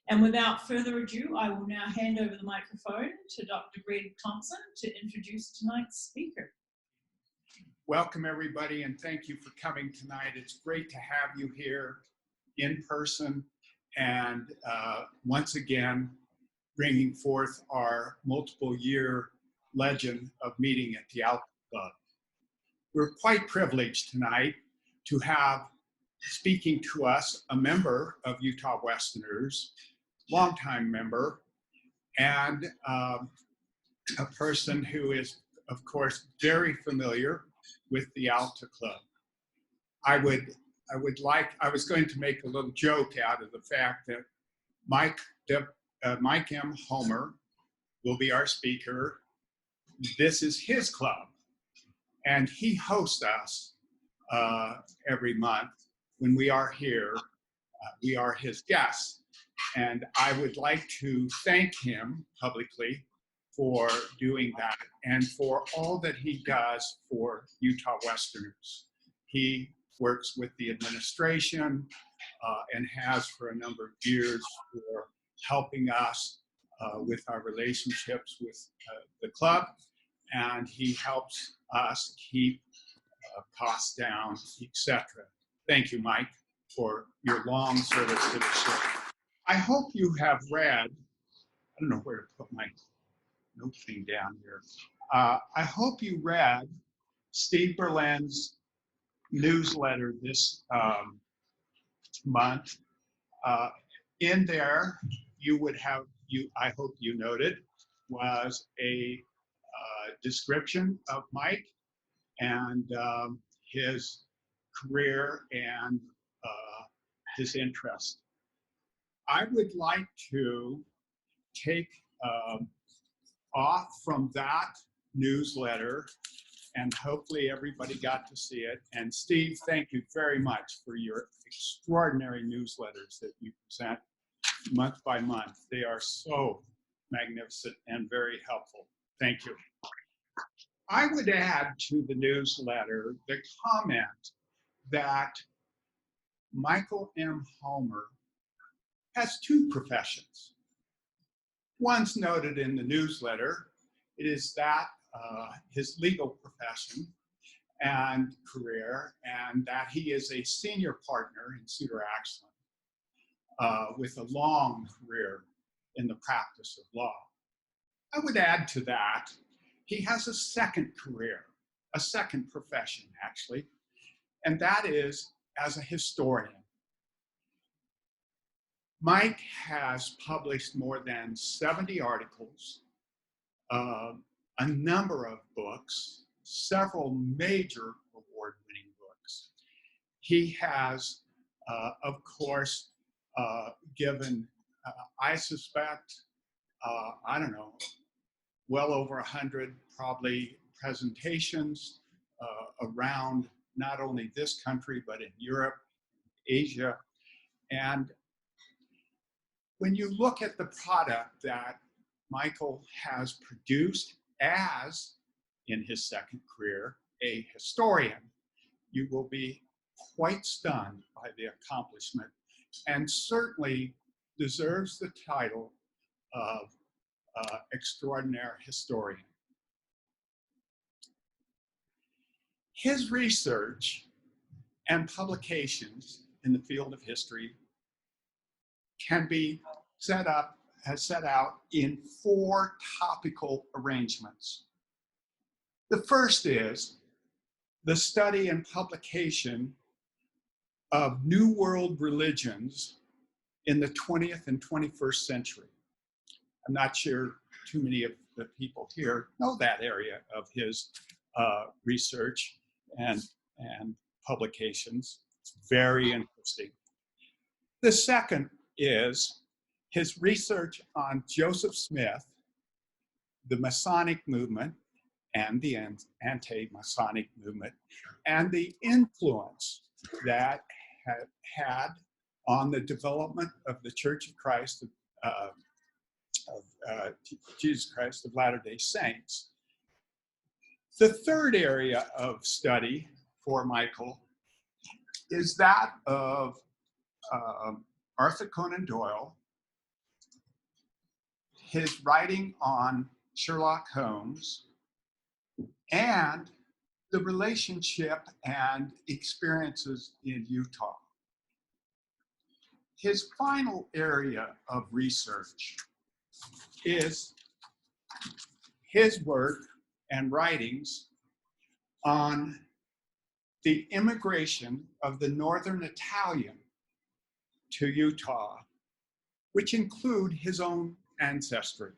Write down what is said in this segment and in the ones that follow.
And without further ado, I will now hand over the microphone to Dr. Greg Thompson to introduce tonight's speaker. Welcome, everybody, and thank you for coming tonight. It's great to have you here in person and once again, bringing forth our multiple year legend of meeting at the Alta Club. We're quite privileged tonight to have speaking to us a member of Utah Westerners, longtime member, and a person who is, of course, very familiar with the Alta Club. I was going to make a little joke out of the fact that Mike M. Homer will be our speaker. This is his club, and he hosts us every month. When we are here, we are his guests. And I would like to thank him publicly for doing that and for all that he does for Utah Westerners. He works with the administration and has for a number of years for helping us with our relationships with the club, and he helps us keep costs down, etc. Thank you, Mike, for your long service to the show. I hope you have read, I don't know where to put my note thing down here. I hope you read Steve Berlin's newsletter this month. In there, you would have, I hope you noted, was a description of Mike and his career and his interest. I would like to take off from that newsletter, and hopefully everybody got to see it. And Steve, thank you very much for your extraordinary newsletters that you present month by month. They are so magnificent and very helpful. Thank you. I would add to the newsletter the comment that Michael M. Homer has two professions. One's noted in the newsletter. It is that his legal profession and career, and that he is a senior partner in Suter Axland with a long career in the practice of law. I would add to that, he has a second career, a second profession actually, and that is as a historian. Mike has published more than 70 articles, a number of books, several major award-winning books. He has, of course, given, I suspect, I don't know, well over 100 probably presentations around not only this country, but in Europe, Asia. And when you look at the product that Michael has produced as, in his second career, a historian, you will be quite stunned by the accomplishment, and certainly deserves the title of extraordinary historian. His research and publications in the field of history can be set out in 4 topical arrangements. The first is the study and publication of New World religions in the 20th and 21st century. I'm not sure too many of the people here know that area of his research and publications. It's very interesting. The second is his research on Joseph Smith, the Masonic movement and the anti-Masonic movement, and the influence that had on the development of the Church of Christ, Jesus Christ of Latter-day Saints. The third area of study for Michael is that of Arthur Conan Doyle his writing on Sherlock Holmes and the relationship and experiences in Utah. His final area of research is his work and writings on the immigration of the Northern Italian to Utah, which include his own ancestry.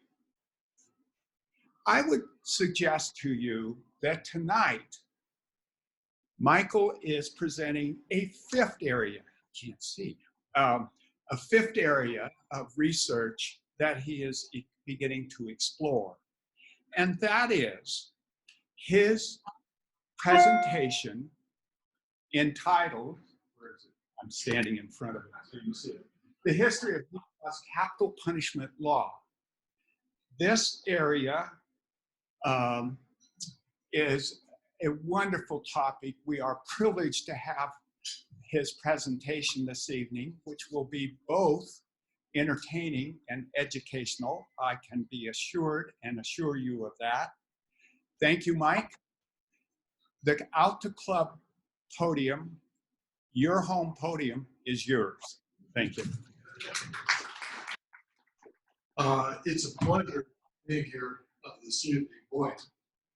I would suggest to you that tonight, Michael is presenting a fifth area, can't see, a fifth area of research that he is beginning to explore. And that is his presentation entitled, where is it? I'm standing in front of it so you can see it. The History of Utah's Capital Punishment Law. This area is a wonderful topic. We are privileged to have his presentation this evening, which will be both entertaining and educational. I can be assured and assure you of that. Thank you, Mike. The Alta Club podium, your home podium, is yours. Thank you. It's a pleasure being here this evening. Boy,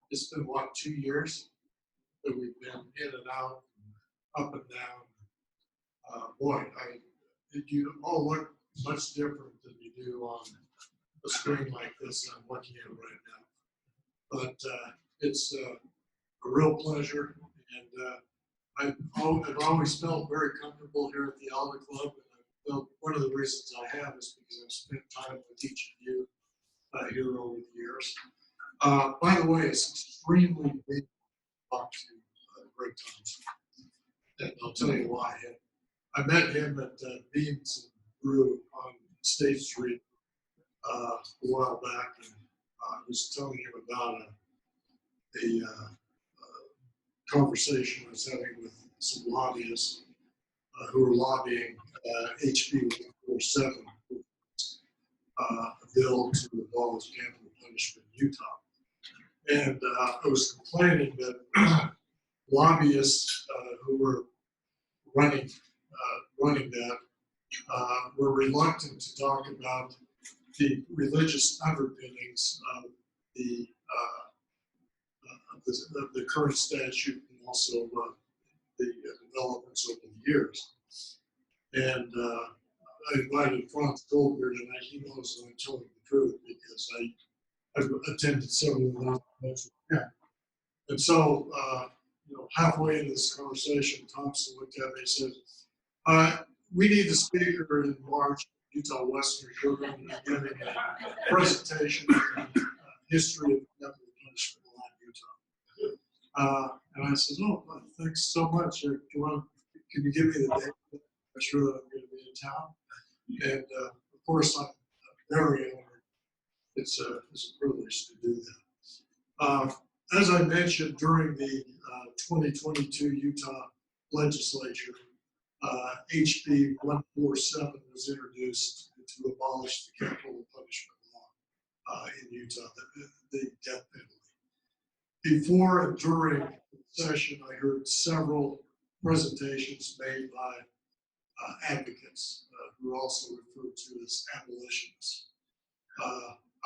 it's been, what, 2 years that we've been in and out, up and down. Boy, you all look much different than you do on a screen like this I'm looking at right now. But it's a real pleasure, and I've always felt very comfortable here at the Alta Club. And one of the reasons I have is because I've spent time with each of you here over the years. By the way, it's extremely big to talk to Greg Thompson, and I'll tell you why. I met him at Beans and Brew on State Street a while back, and I was telling him about a conversation I was having with some lobbyists who were lobbying HB 147, a bill to abolish capital punishment in Utah. And I was complaining that lobbyists who were running that were reluctant to talk about the religious underpinnings of the current statute, and also the developments over the years. And I invited Franz Goldberg tonight. He knows that I'm telling the truth because I've attended several of those events with him. And so, halfway into this conversation, Thompson looked at me and said, we need a speaker in March, Utah Western. You're going to be giving a presentation on the history of capital punishment law in Utah. And I said, oh, well, thanks so much. Can you give me the date? I'm sure that I'm going to be in town. And of course, I'm very honored. It's a privilege to do that. As I mentioned, during the 2022 Utah legislature, HB 147 was introduced to abolish the capital punishment law in Utah, the death penalty. Before and during the session, I heard several presentations made by advocates who are also referred to as abolitionists.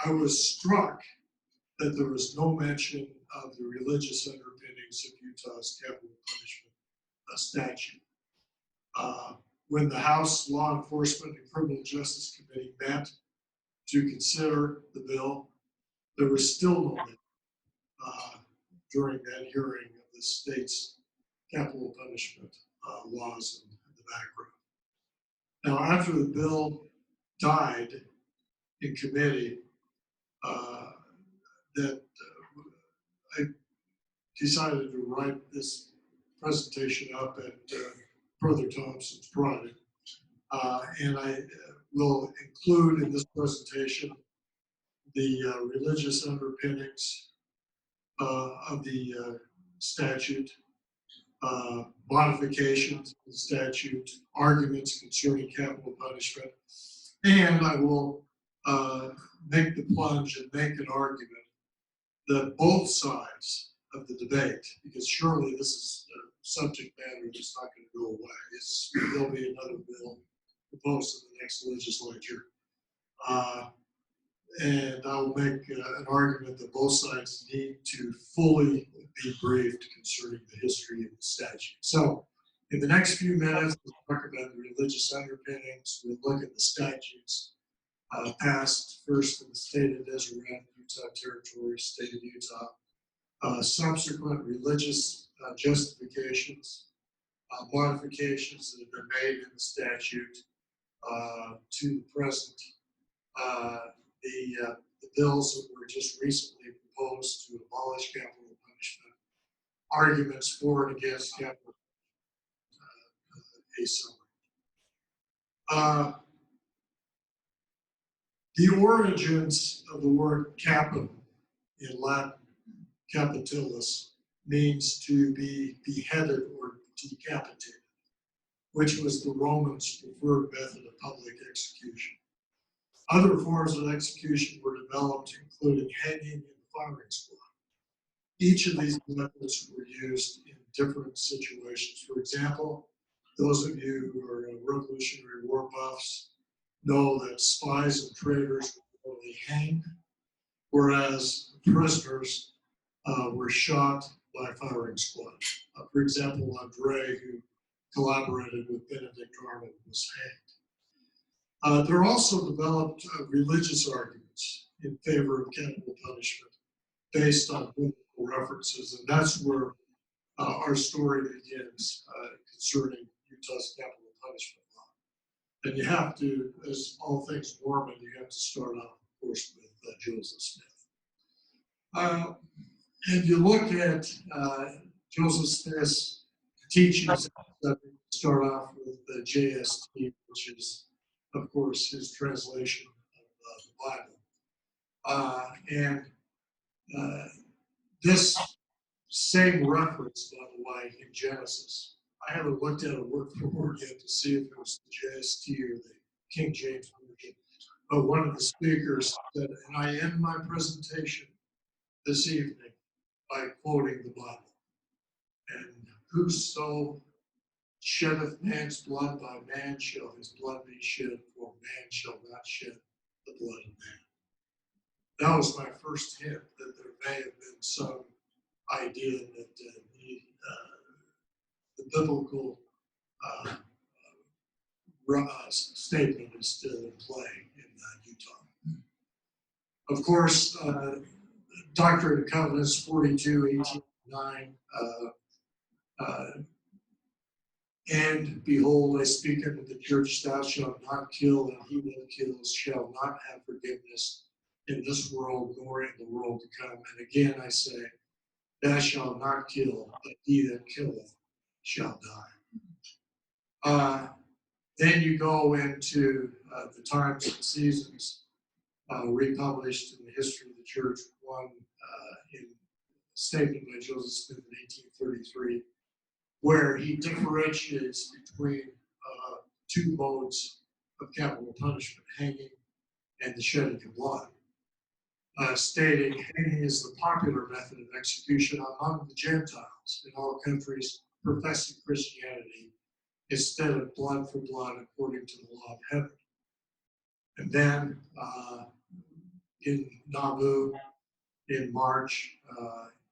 I was struck that there was no mention of the religious underpinnings of Utah's capital punishment statute. When the House Law Enforcement and Criminal Justice Committee met to consider the bill, there was still no mention during that hearing of the state's capital punishment laws in the background. Now, after the bill died in committee, I decided to write this presentation up at Brother Thompson's project. And I will include in this presentation the religious underpinnings of the statute, modifications of the statute, arguments concerning capital punishment, and I will make the plunge and make an argument that both sides of the debate, because surely this is a subject matter that's not going to go away. There'll be another bill proposed in the next legislature. And I'll make an argument that both sides need to fully be briefed concerning the history of the statute. So in the next few minutes, we'll talk about the religious underpinnings. We'll look at the statutes passed first in the state of Deseret, Utah Territory, state of Utah, subsequent religious justifications, modifications that have been made in the statute to the present, the bills that were just recently proposed to abolish capital punishment, arguments for and against capital a summary. The origins of the word capital in Latin, capitalis, means to be beheaded or decapitated, which was the Romans' preferred method of public execution. Other forms of execution were developed, including hanging and the firing squad. Each of these methods were used in different situations. For example, those of you who are Revolutionary War buffs know that spies and traitors were only hanged, whereas prisoners were shot by firing squad. For example, Andre, who collaborated with Benedict Arnold, was hanged. There are also developed religious arguments in favor of capital punishment based on biblical references, and that's where our story begins concerning Utah's capital punishment law. And you have to, as all things Mormon, you have to start off, of course, with Joseph Smith. And you look at Joseph Smith's teachings, start off with the JST, which is, of course, his translation of the Bible. And this same reference, by the way, in Genesis, I haven't looked at it word for word yet to see if it was the JST or the King James Version, but one of the speakers said, and I end my presentation this evening by quoting the Bible. And whoso sheddeth man's blood, by man shall his blood be shed, for man shall not shed the blood of man. That was my first hint that there may have been some idea that the biblical statement is still in play in Utah. Of course, Doctrine and Covenants 42, 18, 9, and behold, I speak unto the church, thou shalt not kill, and he that kills shall not have forgiveness in this world nor in the world to come. And again I say, thou shalt not kill, but he that killeth shall die. Then you go into the times and seasons republished in the history of the church, one in a statement by Joseph Smith in 1833, where he differentiates between two modes of capital punishment, hanging and the shedding of blood, stating hanging is the popular method of execution among the Gentiles in all countries professing Christianity, instead of blood for blood according to the law of heaven. And then in Nauvoo, in March,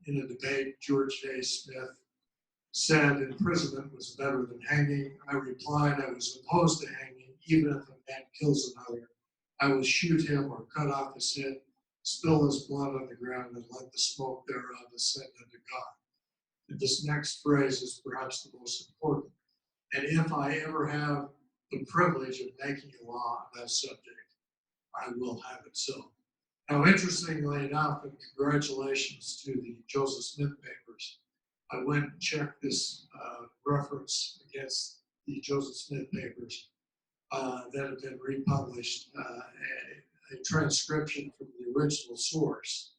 in a debate, George A. Smith said imprisonment was better than hanging. I replied I was opposed to hanging, even if a man kills another. I will shoot him or cut off his head, spill his blood on the ground, and let the smoke thereof ascend unto God. And this next phrase is perhaps the most important. And if I ever have the privilege of making a law on that subject, I will have it so. Now, interestingly enough, and congratulations to the Joseph Smith papers, I went and checked this reference against the Joseph Smith papers that have been republished, a transcription from the original source,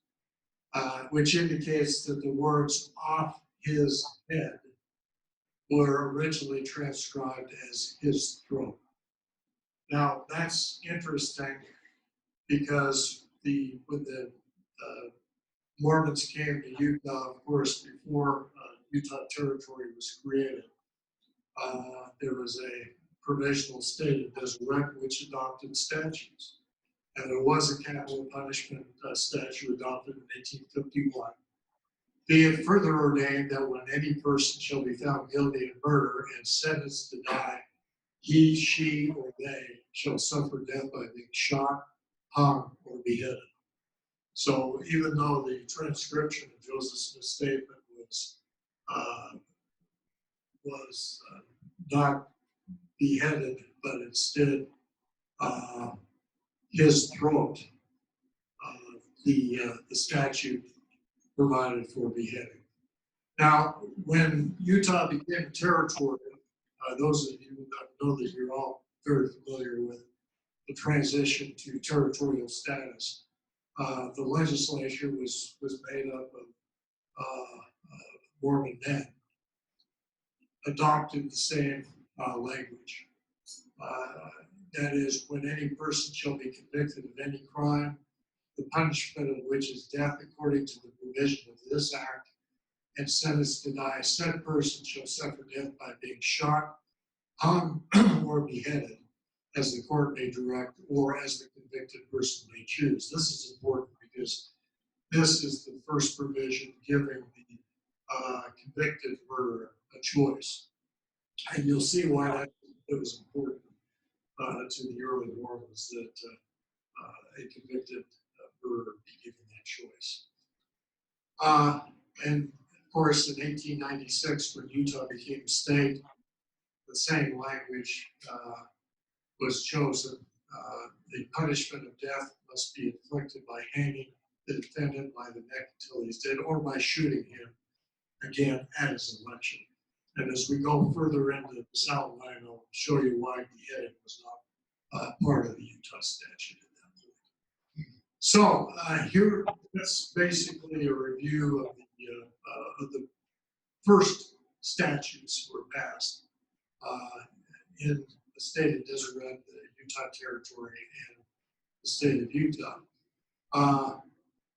which indicates that the words off his head were originally transcribed as his throat. Now, that's interesting because when the Mormons came to Utah, of course, before Utah Territory was created, there was a provisional state of Deseret which adopted statutes. And there was a capital punishment statute adopted in 1851. Be it further ordained that when any person shall be found guilty of murder and sentenced to die, he, she, or they shall suffer death by being shot, hung, or beheaded. So even though the transcription of Joseph Smith's statement was not beheaded, but instead his throat, the statute provided for beheading. Now, when Utah became territory, those of you that know that you're all very familiar with the transition to territorial status, the legislature was made up of Mormon men, adopted the same language. That is, when any person shall be convicted of any crime, the punishment of which is death according to the provision of this act, and sentenced to die, said person shall suffer death by being shot, hung, or beheaded, as the court may direct, or as the convicted person may choose. This is important because this is the first provision giving the convicted murderer a choice. And you'll see why it was important to the early Mormons that a convicted murderer be given that choice. And of course, in 1896, when Utah became a state, the same language was chosen. The punishment of death must be inflicted by hanging the defendant by the neck until he's dead, or by shooting him again at his election. And as we go further into this outline, I'll show you why beheading was not part of the Utah statute at that point. So here, that's basically a review of the first statutes were passed in the state of Deseret, the Utah Territory, and the state of Utah.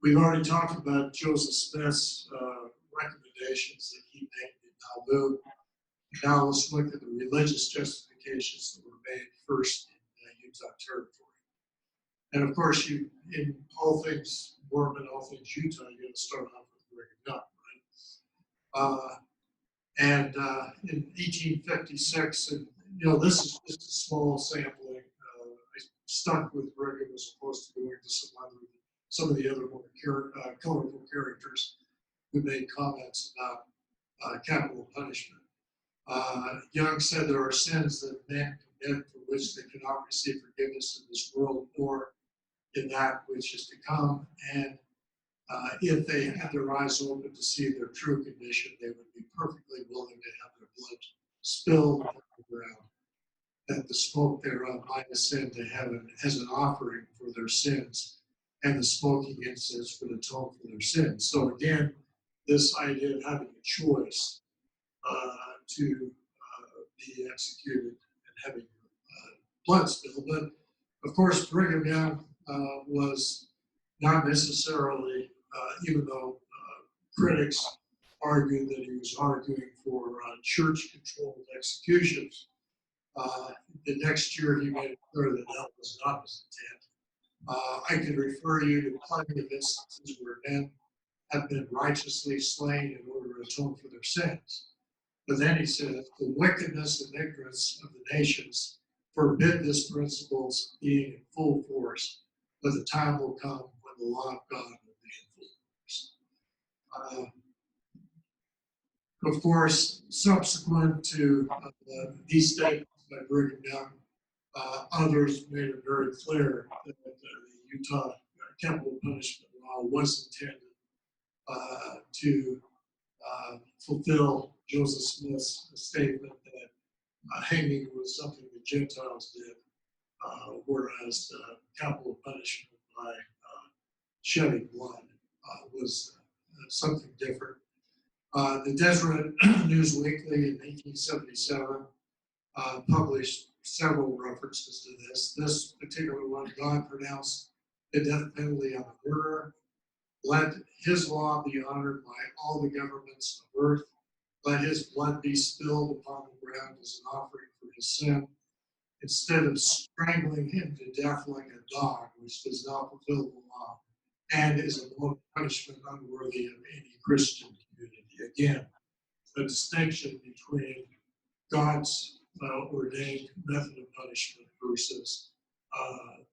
We've already talked about Joseph Smith's recommendations that he made in Nauvoo. Now let's look at the religious justifications that were made first in Utah Territory. And of course, in all things Mormon, all things Utah, you got to start off with Brigham Young, right? And in 1856, and this is just a small sampling. I stuck with Brigham as opposed to going to some of the other more colorful characters who made comments about capital punishment. Young said there are sins that men commit for which they cannot receive forgiveness in this world or in that which is to come, and if they had their eyes open to see their true condition, they would be perfectly willing to have their blood spilled on the ground, that the smoke thereof might ascend to heaven as an offering for their sins, and the smoking incense would atone for their sins. So again, this idea of having a choice to be executed and having blood spilled. But of course, Brigham Young was not necessarily, even though critics argued that he was arguing for church-controlled executions, the next year he made it clear that that was not his intent. I could refer you to plenty of instances where men have been righteously slain in order to atone for their sins. But then he said, the wickedness and ignorance of the nations forbid this principle's being in full force, but the time will come when the law of God will be in full force. Of course, subsequent to these statements by Brigham Young, others made it very clear that the Utah capital punishment law was intended to fulfill Joseph Smith's statement that hanging was something the Gentiles did, whereas capital punishment by shedding blood was something different. The Deseret News Weekly in 1877 published several references to this. This particular one, God pronounced the death penalty on a murderer. Let his law be honored by all the governments of earth. Let his blood be spilled upon the ground as an offering for his sin, instead of strangling him to death like a dog, which does not fulfill the law, and is a mode of punishment unworthy of any Christian community. Again, a distinction between God's ordained method of punishment versus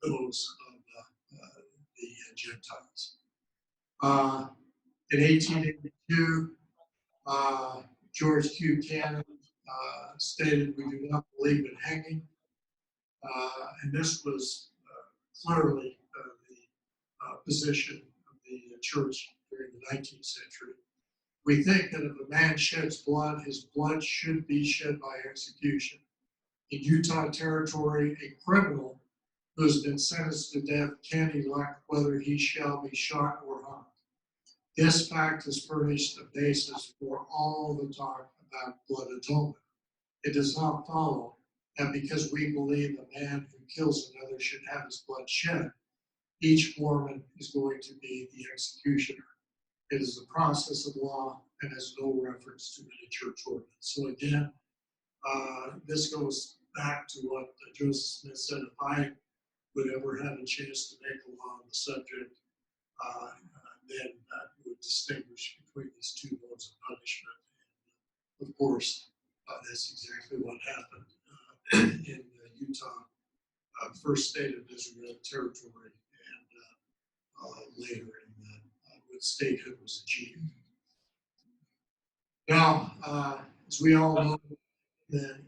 those of the Gentiles. In 1882, George Q. Cannon stated, "We do not believe in hanging." And this was clearly the position of the church during the 19th century. We think that if a man sheds blood, his blood should be shed by execution. In Utah Territory, a criminal who has been sentenced to death can elect whether he shall be shot or hung. This fact has furnished a basis for all the talk about blood atonement. It does not follow that because we believe a man who kills another should have his blood shed, each Mormon is going to be the executioner. It is a process of law and has no reference to any church ordinance. So again, this goes back to what Joseph Smith said: if I would ever have a chance to make a law on the subject, then that would distinguish between these two modes of punishment. And of course, that's exactly what happened in Utah, first State of Deseret territory, and later when statehood was achieved. Now, as we all know, in the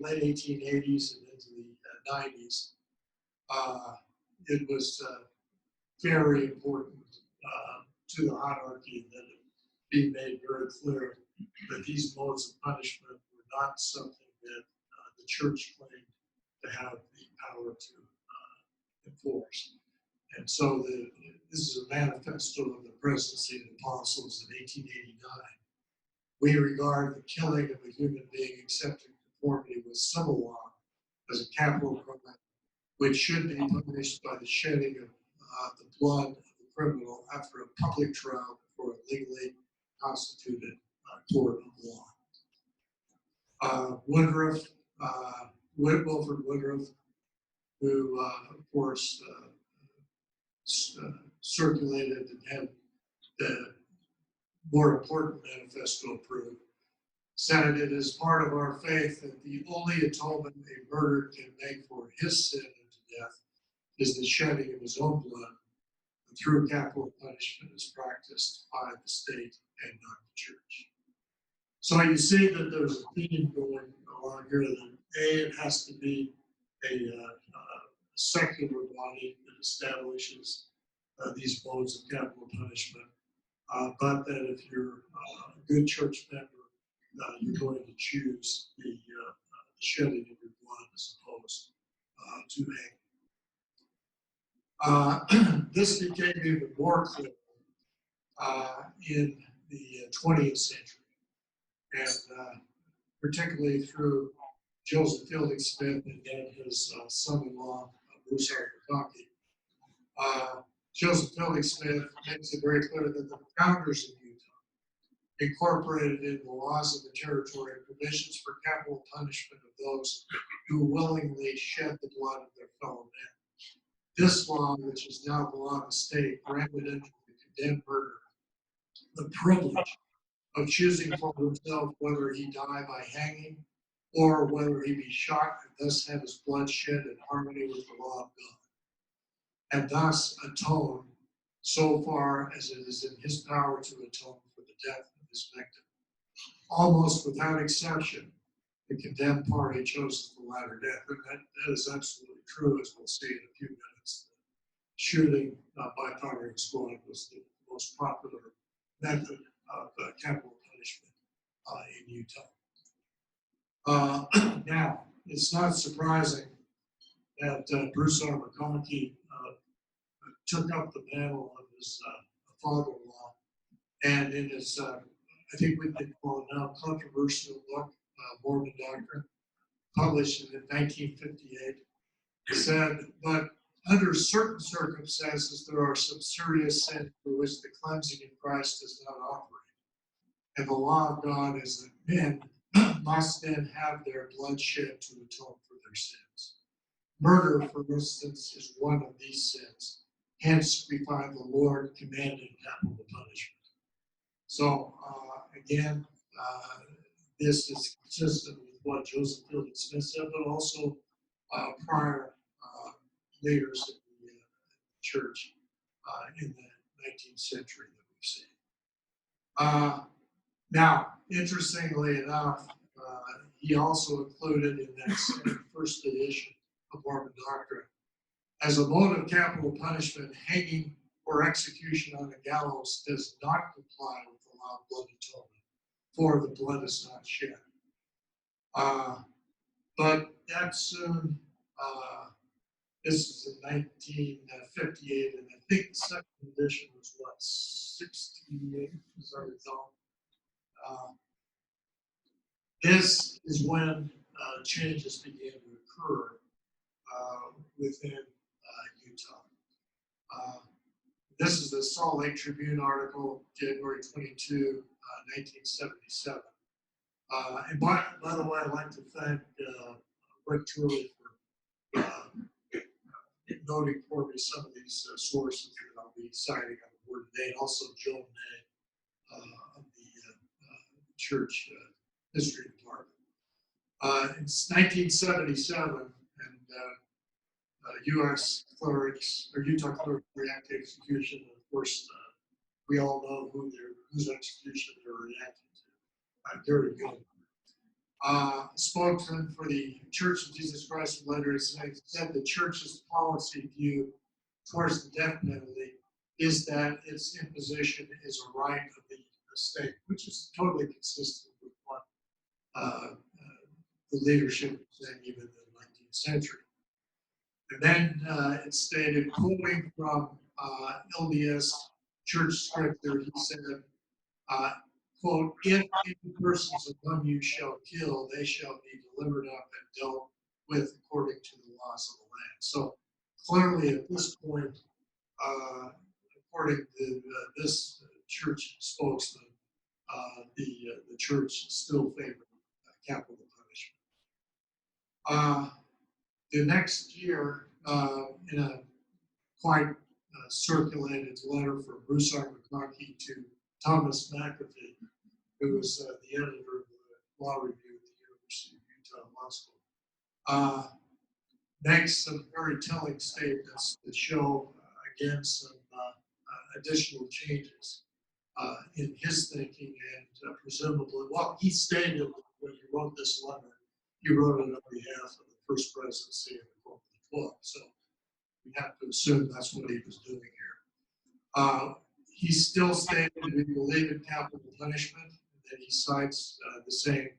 late 1880s and into the 90s, it was very important to the hierarchy that it be made very clear that these modes of punishment were not something that the church claimed to have the power to enforce. And so this is a manifesto of the presidency of the apostles in 1889. We regard the killing of a human being except in conformity with civil law as a capital crime, which should be punished by the shedding of the blood of the criminal after a public trial before a legally constituted court of law. Woodruff, Wilford Woodruff, who of course circulated and had the more important manifesto approved, said it is part of our faith that the only atonement a murderer can make for his sin unto death is the shedding of his own blood, and through capital punishment is practiced by the state and not the church. So you see that there's a theme going along here that it has to be a secular body that establishes these modes of capital punishment, but that if you're a good church member, you're going to choose the shedding of your blood as opposed to hanging. This became even more clear in the 20th century, and particularly through Joseph Fielding Smith and then his son-in-law, Bruce R. McConkie. Joseph Fielding Smith makes it very clear that the founders of Utah incorporated in the laws of the territory provisions for capital punishment of those who willingly shed the blood of their fellow men. This law, which is now the law of the state, granted unto the condemned murderer the privilege of choosing for himself whether he die by hanging or whether he be shot and thus have his blood shed in harmony with the law of God, and thus atone so far as it is in his power to atone for the death of his victim. Almost without exception, the condemned party chose the latter death, and that is absolutely true, as we'll see in a few minutes. Shooting by firing squad was the most popular method of capital punishment in Utah. Now, it's not surprising that Bruce R. McConkie took up the mantle of his father-in-law, and in his, I think we could call it now, controversial book, Mormon Doctrine, published in 1958, said, but under certain circumstances, there are some serious sins for which the cleansing in Christ does not operate. And the law of God is that men must then have their blood shed to atone for their sins. Murder, for instance, is one of these sins. Hence, we find the Lord commanding capital punishment. So, again, this is consistent with what Joseph Fielding Smith said, but also prior leaders of the church in the 19th century that we've seen. Now, interestingly enough, he also included in that same first edition of Mormon Doctrine, as a mode of capital punishment, hanging or execution on the gallows does not comply with the law of blood atonement, for the blood is not shed. But that soon, this is in 1958, and I think the second edition was what, 68, as I recall. This is when changes began to occur within Utah. This is the Salt Lake Tribune article, January 22, 1977. And by the way, I'd like to thank Rick Truly for noting for me some of these sources that I'll be citing on the board today, and also Joe May of the church history department. It's 1977, and U.S. clerics, or Utah clerics react to execution. And of course, we all know whose execution they're reacting to. Gary Gilbert. Spokesman for the Church of Jesus Christ of Latter-day Saints said the church's policy view towards the death penalty is that its imposition is a right of the state, which is totally consistent with what the leadership was saying even in the 19th century. And then it stated, quoting from LDS church scripture, he said, quote, if any persons among you shall kill, they shall be delivered up and dealt with according to the laws of the land. So clearly at this point, according to this church spokesman, the church still favored capital punishment. The next year, in a quite circulated letter from Bruce R. McConkie to Thomas McAfee, who was the editor of the law review at the University of Utah Law School, makes some very telling statements that show, again, some additional changes in his thinking, and presumably, well, he stated when he wrote this letter, he wrote it on behalf of the First Presidency of the Quorum of the 12. So we have to assume that's what he was doing here. He still stated we believe in capital punishment, and then he cites the same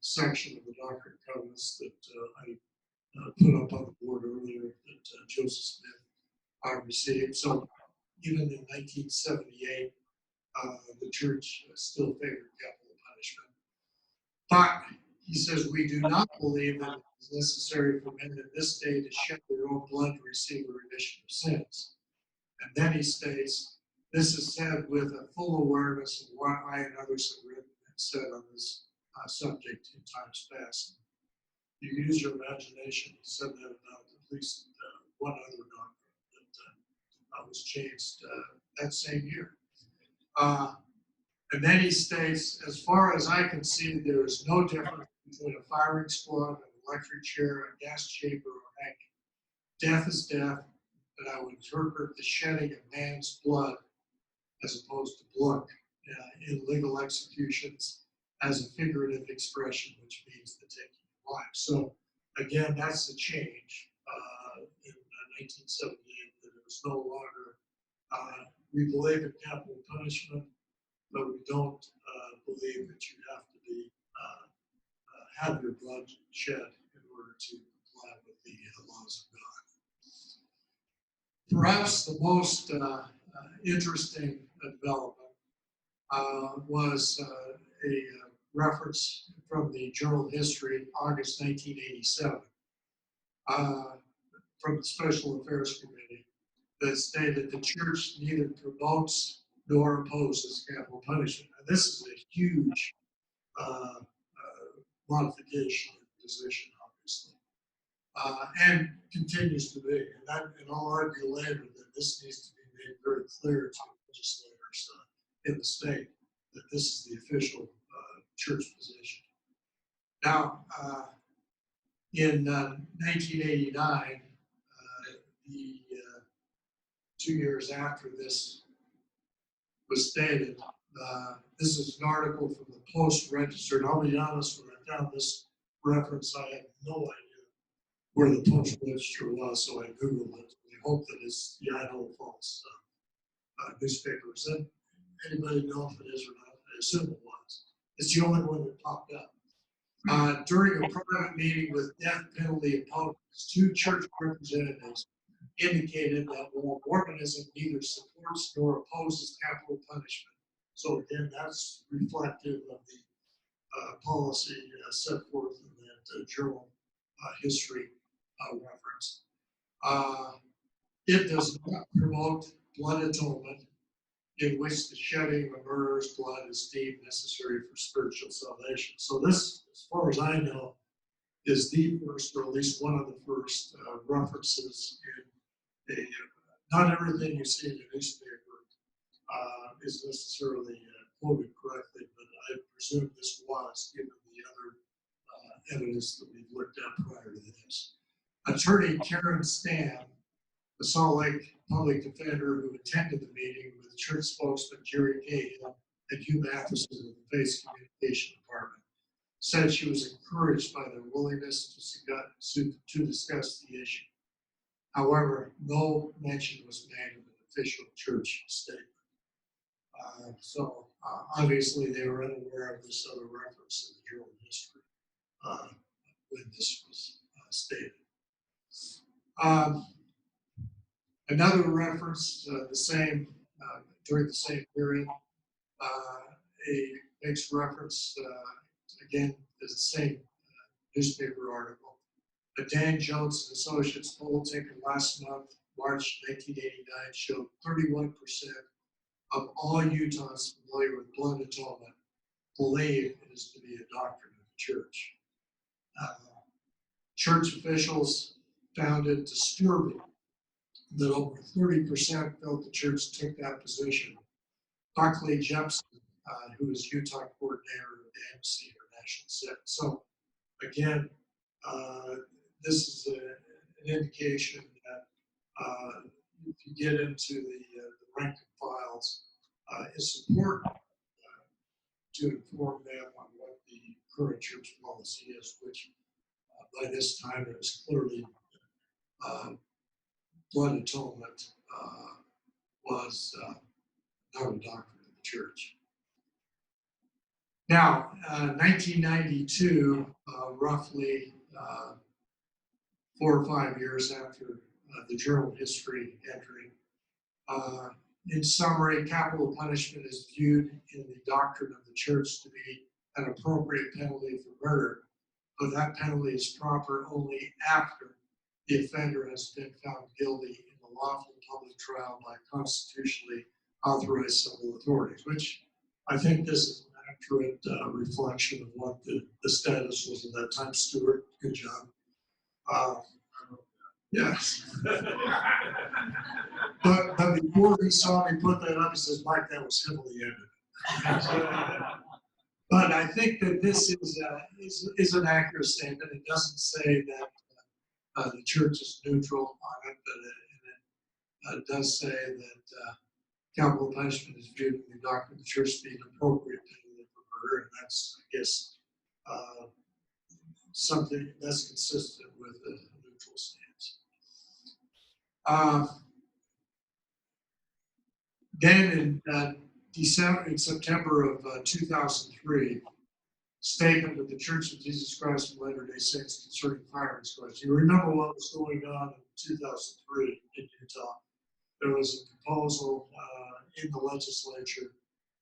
section of the Doctrine and Covenants that I put up on the board earlier that Joseph Smith received. So even in 1978, the church still favored capital punishment. But he says, we do not believe that it is necessary for men in this day to shed their own blood to receive a remission of sins. And then he states, this is said with a full awareness of what I and others have written and said on this subject in times past. You can use your imagination. He said that about at least one other doctrine that was changed that same year. And then he states, as far as I can see, there is no difference between a firing squad, an electric chair, a gas chamber, or hanging. Death is death, and I would interpret the shedding of man's blood as opposed to blood in legal executions as a figurative expression, which means the taking of life. So again, that's the change in 1978, that it was no longer, we believe in capital punishment, but we don't believe that you have to be have your blood shed in order to comply with the laws of God. Perhaps the most interesting development was a reference from the journal History, August 1987. from the Special Affairs Committee that stated the church neither promotes nor opposes capital punishment. And this is a huge modification of the position, obviously, and continues to be. And I'll argue later that this needs to be made very clear to legislators in the state that this is the official church position. Now, in 1989, the 2 years after this was stated, this is an article from the Post-Register, and I'll be honest, when I found this reference, I had no idea where the Post-Register was, so I Googled it. I hope that it's the Idaho Falls newspaper. Is that anybody know if it is or not? I assume it was. It's the only one that popped up. During a private meeting with death penalty opponents, 2 church representatives indicated that while Mormonism neither supports nor opposes capital punishment. So again, that's reflective of the policy set forth in that journal history reference. It does not promote blood atonement in which the shedding of a murderer's blood is deemed necessary for spiritual salvation. So this, as far as I know, is the first, or at least one of the first references in not everything you see in the newspaper is necessarily quoted correctly, but I presume this was, given the other evidence that we've looked at prior to this. Attorney Karen Stam, the Salt Lake public defender who attended the meeting with church spokesman Jerry Cahill and Hugh Matheson of the Faith Communication Department, said she was encouraged by their willingness to discuss the issue. However, no mention was made of an official church statement. So obviously they were unaware of this other reference in the journal history when this was stated. Another reference, during the same period, makes reference, again, is the same newspaper article. A Dan Jones and Associates poll taken last month, March 1989, showed 31% of all Utahns familiar with blood atonement believe it is to be a doctrine of the church. Church officials found it disturbing that over 30% felt the church took that position. Buckley Jepson, who is Utah coordinator of the Embassy International Set. So again, this is an indication that if you get into the rank and files, it's important to inform them on what the current church policy is, which by this time it was clearly blood atonement was not a doctrine of the church. Now, 1992, roughly 4 or 5 years after the journal history entry, in summary, capital punishment is viewed in the doctrine of the church to be an appropriate penalty for murder, but that penalty is proper only after the offender has been found guilty in a lawful public trial by constitutionally authorized civil authorities, which I think this is an accurate reflection of what the status was at that time. Stuart, good job. Yes. but before he saw me put that up, he says, Mike, that was heavily edited. But I think that this is an accurate statement. It doesn't say that the church is neutral on it, but it does say that capital punishment is viewed in the doctrine of the church to be an appropriate penalty for murder, and that's, I guess, something that's consistent with a neutral stance. Then in September of 2003, statement of the Church of Jesus Christ of Latter-day Saints concerning firearms questions. You remember what was going on in 2003 in Utah? There was a proposal in the legislature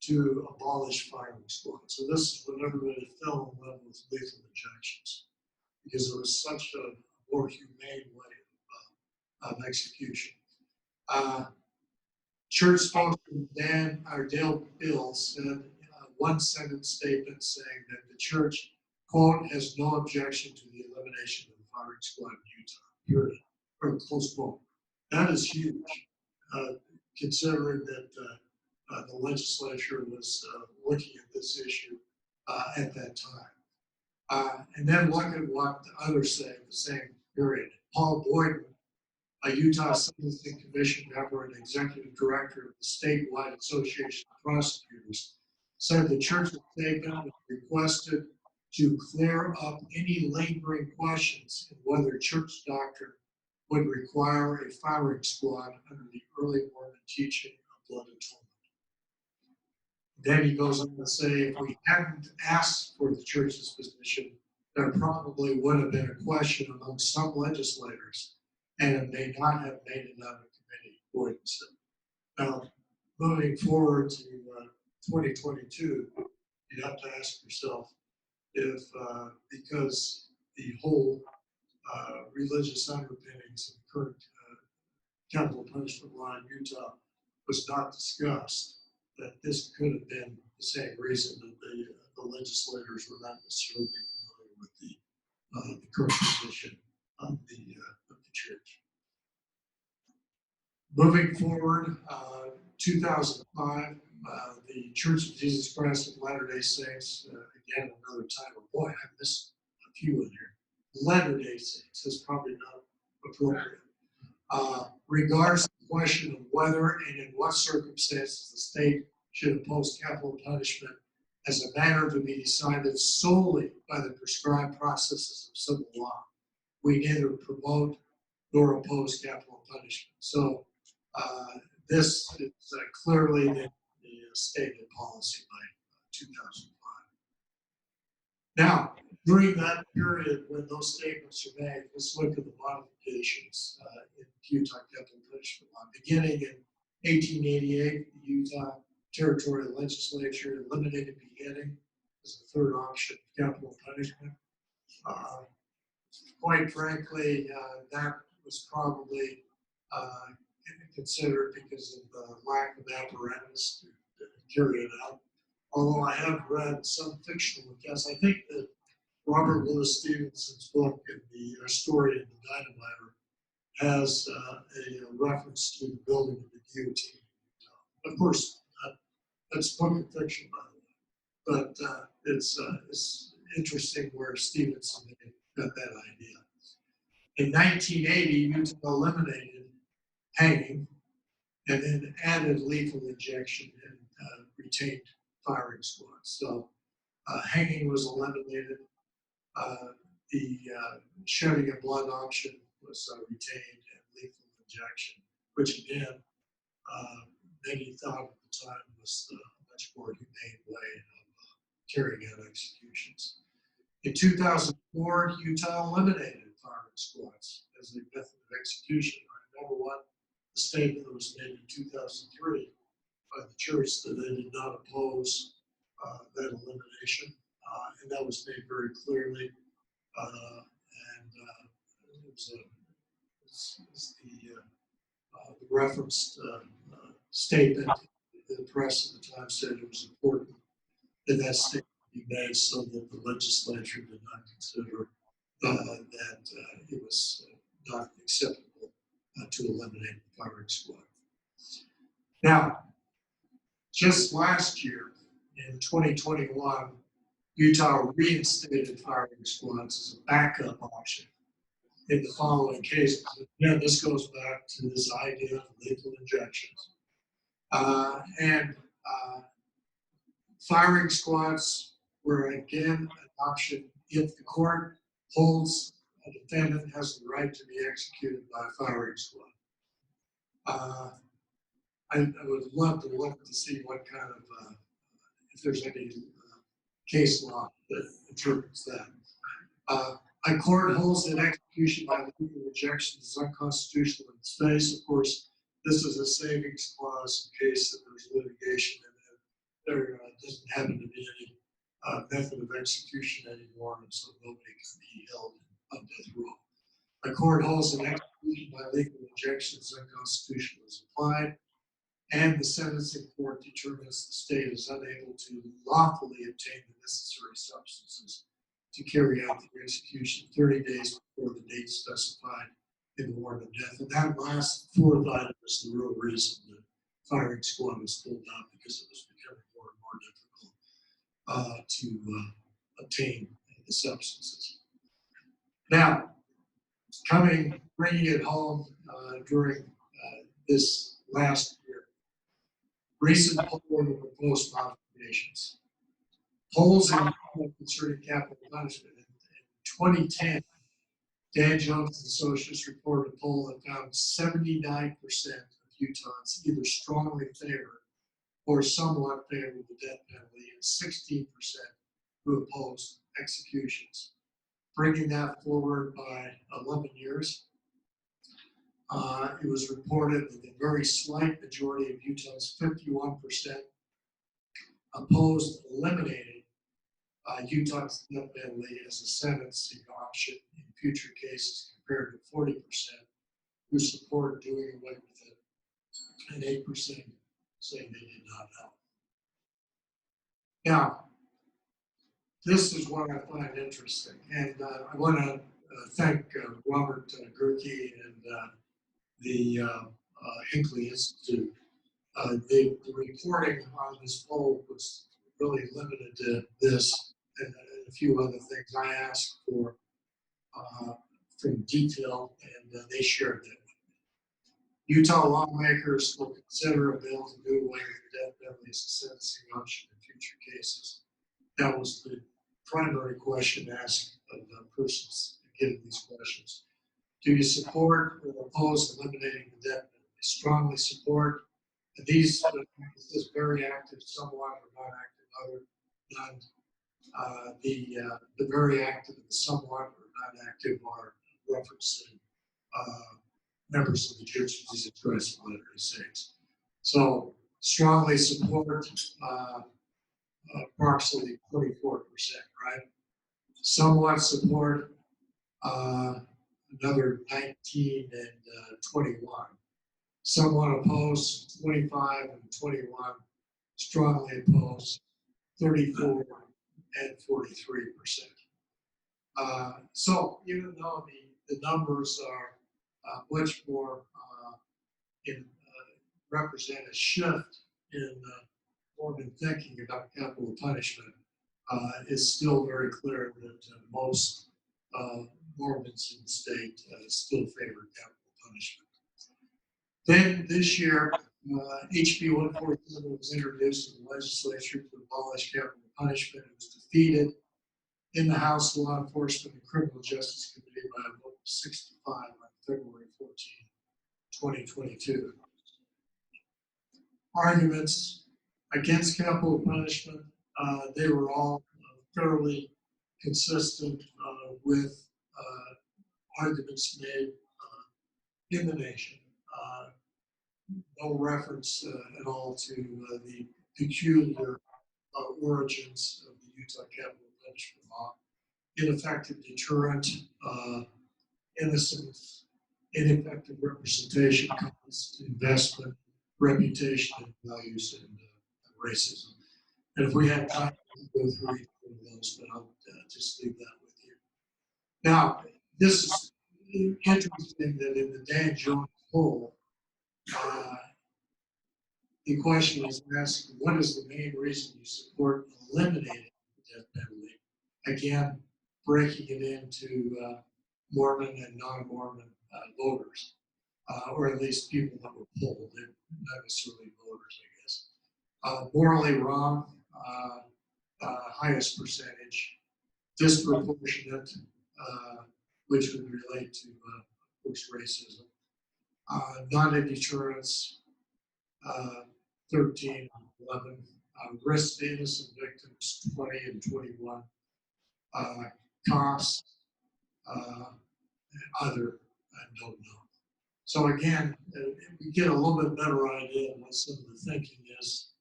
to abolish firing squads. So this is when everybody fell in love with lethal injections, because it was such a more humane way of execution. Church spokesman Dale Bill said one sentence statement saying that the church, quote, has no objection to the elimination of the firing squad in Utah, period, or close quote. That is huge, considering that the legislature was looking at this issue at that time. And then look at what the others say in the same period. Paul Boyden, a Utah Sentencing Commission member and executive director of the statewide Association of Prosecutors, said the church's statement requested to clear up any lingering questions in whether church doctrine would require a firing squad under the early Mormon teaching of blood atonement. Then he goes on to say, if we hadn't asked for the church's position, there probably would have been a question among some legislators, and it may not have made it out of committee, Boyden said. Now, moving forward to 2022, you have to ask yourself if, because the whole religious underpinnings of the current capital punishment law in Utah was not discussed, that this could have been the same reason that the legislators were not necessarily familiar with the current position of the church. Moving forward, 2005, the Church of Jesus Christ of Latter-day Saints, again, another title. Boy, I missed a few in here. Latter-day Saints is probably not appropriate. Regards the question of whether and in what circumstances the state should impose capital punishment as a matter to be decided solely by the prescribed processes of civil law. We neither promote nor oppose capital punishment. So this is clearly the stated policy by 2005. Now, during that period when those statements are made, let's look at the modifications in Utah capital punishment law. Beginning in 1888, the Utah Territorial Legislature eliminated beheading as the third option of capital punishment. Quite frankly, that was probably considered because of the lack of apparatus to carry it out. Although I have read some fictional accounts, I think that Robert Louis Stevenson's book, The Story of the Dynamiter, has a reference to the building of the guillotine. Of course, that's book of fiction, by the way, but it's interesting where Stevenson got that idea. In 1980, Utah eliminated hanging and then added lethal injection and retained firing squads. So hanging was eliminated. The shedding of blood option was retained, and lethal injection, which again, many thought at the time was a much more humane way of carrying out executions. In 2004, Utah eliminated firing squads as a method of execution. I remember what the statement that was made in 2003 by the church that they did not oppose that elimination, and that was made very clearly. It was the referenced statement. The press at the time said it was important that that statement be made so that the legislature did not consider that it was not acceptable to eliminate the firing squad. Now, just last year, in 2021, Utah reinstated firing squads as a backup option in the following cases. Again, this goes back to this idea of lethal injections. Firing squads were again an option if the court holds a defendant has the right to be executed by a firing squad. I would love to look to see what kind of, if there's any case law that interprets that. A court holds that execution by lethal injection is unconstitutional in its face. Of course, this is a savings clause in case that there's litigation and there doesn't happen to be any method of execution anymore, and so nobody can be held on death row. A court holds an execution by legal injunction is unconstitutional as applied, and the sentencing court determines the state is unable to lawfully obtain the necessary substances to carry out the execution 30 days before the date specified in the warrant of death. And that last fourth item is the real reason the firing squad was pulled out, because it was becoming more and more difficult to obtain the substances. Now, bringing it home during this last year, recent polling of proposed modifications. Polls concerning capital punishment. In 2010, Dan Jones and Associates reported a poll that found 79% of Utahns either strongly favor or somewhat favor the death penalty, and 16% who opposed executions. Bringing that forward by 11 years, it was reported that the very slight majority of Utahns, 51%, opposed eliminating Utah's death penalty as a sentencing option in future cases, compared to 40% who support doing away with it, and 8% saying they did not help. Now, this is what I find interesting, and I want to thank Robert Gerke and the Hinckley Institute. The reporting on this poll was really limited to this and a few other things. I asked for from detail, and they shared that. Utah lawmakers will consider a bill to do away with the death penalty as a sentencing option in future cases. That was the primary question asked of the persons given these questions. Do you support or oppose eliminating the death penalty? Strongly support. And these, this is very active, somewhat, or not active, other, none. The very active and the somewhat or not active are referencing members of the Church of Jesus Christ of Latter-day Saints. So strongly support approximately 24%, right? Somewhat support another 19 and 21. Somewhat opposed 25 and 21. Strongly opposed 34 and 43%. So even though the numbers are much more represent a shift in Mormon thinking about capital punishment, it's still very clear that most Mormons in the state still favor capital punishment. Then this year, HB 147 was introduced in the legislature to abolish capital punishment. It was defeated in the House Law Enforcement and Criminal Justice Committee by a vote of 65 on February 14, 2022. Arguments against capital punishment, they were all fairly consistent with arguments made in the nation. No reference at all to the peculiar origins of the Utah capital punishment law. Ineffective deterrent, innocence, ineffective representation, cost, investment, reputation, and values, and racism. And if we had time, we'll go through each one of those, but I'll just leave that with you. Now, this is interesting that in the Dan Jones poll, the question is asked, what is the main reason you support eliminating the death penalty? Again, breaking it into Mormon and non-Mormon voters, or at least people that were polled, not necessarily voters, I guess. Morally wrong, highest percentage, disproportionate, which would relate to, of course, racism. Non-deterrence, 13 and 11. Risk to innocent victims, 20 and 21. Cost, other, I don't know. So again, we get a little bit better idea of what some of the thinking is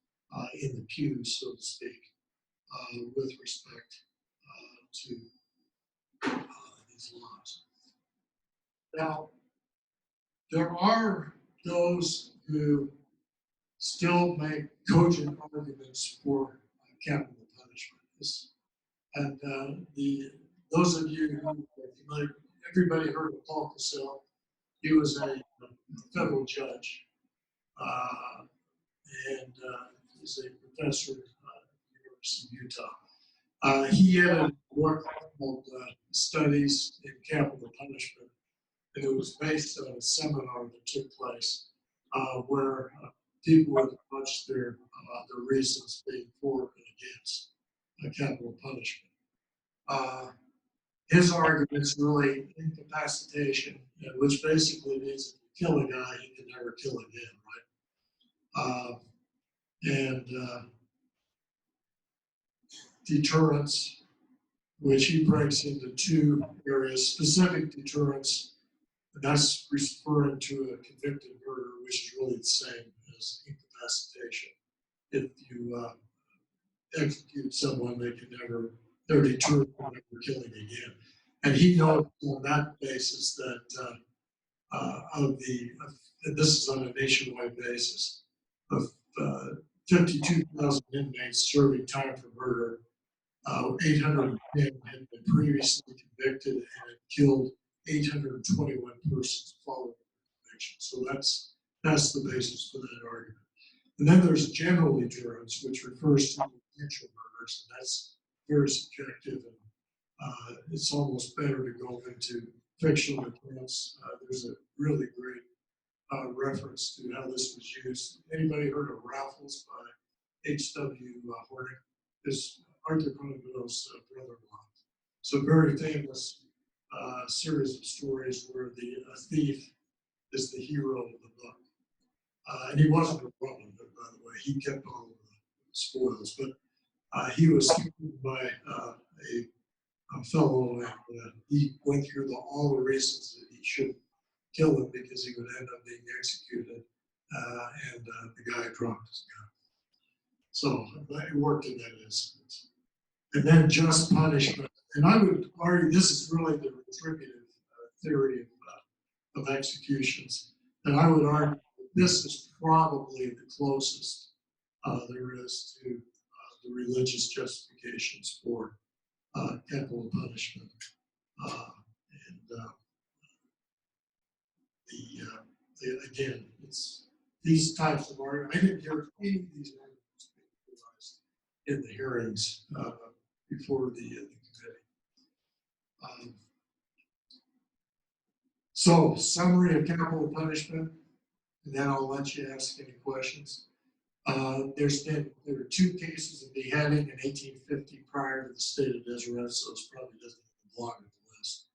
in the pews, so to speak, with respect to these laws. Now, there are those who still make cogent arguments for capital punishment. And those of you who are familiar, everybody heard of Paul Consul. He was a federal judge, and he's a professor at the University of Utah. He had a work called Studies in Capital Punishment, and it was based on a seminar that took place where people would watch their reasons being for and against capital punishment. His argument's really incapacitation, which basically means if you kill a guy, you can never kill again, right? And deterrence, which he breaks into two areas: specific deterrence, and that's referring to a convicted murder, which is really the same as incapacitation. If you execute someone, they're deterred from never killing again. And he notes on that basis that this is on a nationwide basis, of 52,000 inmates serving time for murder, 810 had been previously convicted and had killed 821 persons following conviction. So that's the basis for that argument. And then there's general deterrence, which refers to potential murders, and that's very subjective, and it's almost better to go into fictional accounts. There's a really great reference to how this was used. Anybody heard of Raffles by H.W. Hornick? Is Arthur Conan Doyle's brother-in-law. So very famous series of stories where the thief is the hero of the book. And he wasn't a Robin Hood, by the way. He kept all of the spoils, but he was killed by a fellow, and he went through all the reasons that he should kill him because he would end up being executed, and the guy dropped his gun. So it worked in that instance. And then just punishment. And I would argue this is really the retributive theory of executions. And I would argue that this is probably the closest there is to the religious justifications for capital punishment. Again, it's these types of arguments. I didn't hear any of these arguments being utilized in the hearings before the committee. So, summary of capital punishment, and then I'll let you ask any questions. There were two cases of beheading in 1850 prior to the State of Deseret, so it probably doesn't even belong on the list.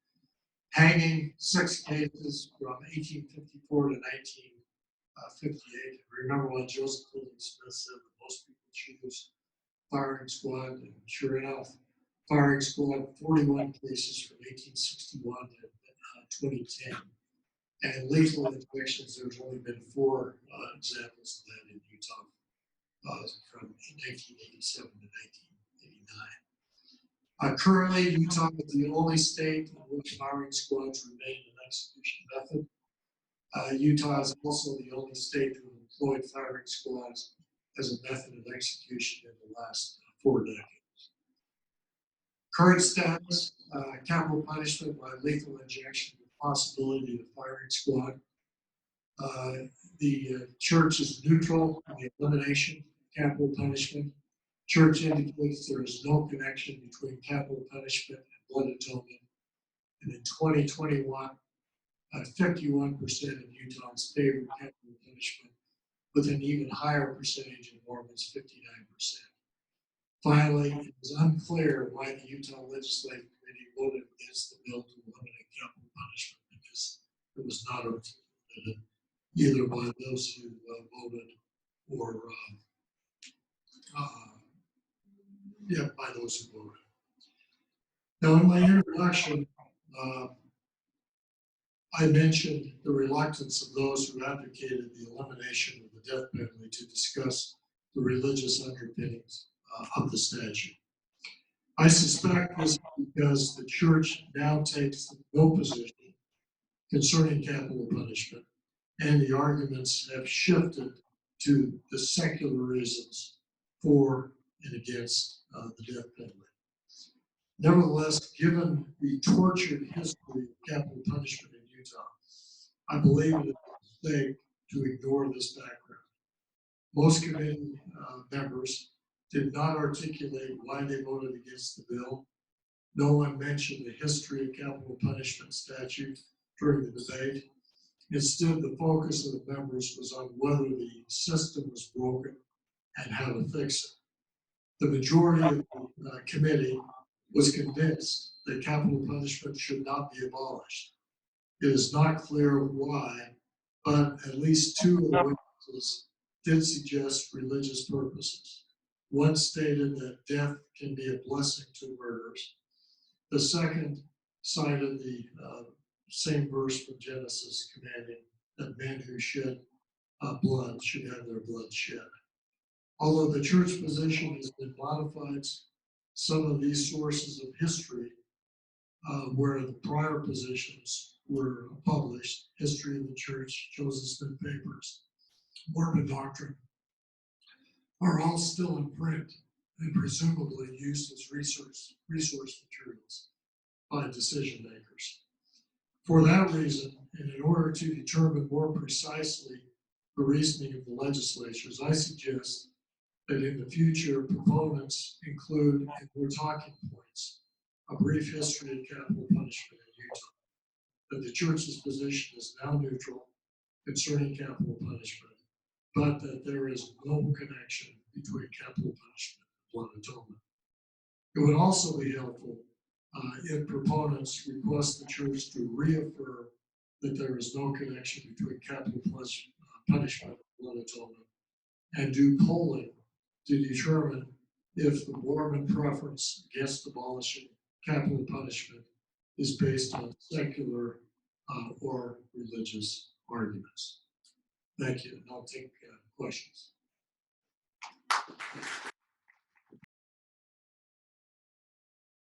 Hanging, 6 cases from 1854 to 1958. Remember what Joseph Fielding Smith said that most people choose firing squad, and sure enough, firing squad, 41 cases from 1861 to 2010. And lethal injections, there's only been 4 examples of that in Utah from 1987 to 1989. Currently, Utah is the only state in which firing squads remain an execution method. Utah is also the only state to have employed firing squads as a method of execution in the last 4 decades. Current status, capital punishment by lethal injection with possibility of firing squad. The church is neutral on the elimination of capital punishment. Church indicates there is no connection between capital punishment and blood atonement. And in 2021, 51% of Utahns favored capital punishment, with an even higher percentage of Mormons, 59%. Finally, it is unclear why the Utah Legislative Committee voted against the bill to eliminate capital punishment, because it was not articulated either by those who voted or by those who voted. Now, in my introduction, I mentioned the reluctance of those who advocated the elimination of the death penalty to discuss the religious underpinnings of the statute. I suspect this because the church now takes no position concerning capital punishment, and the arguments have shifted to the secular reasons for and against the death penalty. Nevertheless, given the tortured history of capital punishment in Utah, I believe it is a mistake to ignore this background. Most committee members did not articulate why they voted against the bill. No one mentioned the history of capital punishment statute during the debate. Instead, the focus of the members was on whether the system was broken and how to fix it. The majority of the committee was convinced that capital punishment should not be abolished. It is not clear why, but at least two of the witnesses did suggest religious purposes. One stated that death can be a blessing to murderers. The second cited the same verse from Genesis commanding that men who shed blood should have their blood shed. Although the church position has been modified, some of these sources of history where the prior positions were published, History of the Church, Joseph Smith Papers, Mormon Doctrine, are all still in print and presumably used as resource materials by decision makers. For that reason, and in order to determine more precisely the reasoning of the legislatures, I suggest that in the future, proponents include in their talking points a brief history of capital punishment in Utah, that the church's position is now neutral concerning capital punishment, but that there is no connection between capital punishment and blood atonement. It would also be helpful if proponents request the church to reaffirm that there is no connection between capital punishment and blood atonement, and do polling to determine if the Mormon preference against abolishing capital punishment is based on secular or religious arguments. Thank you, and I'll take questions.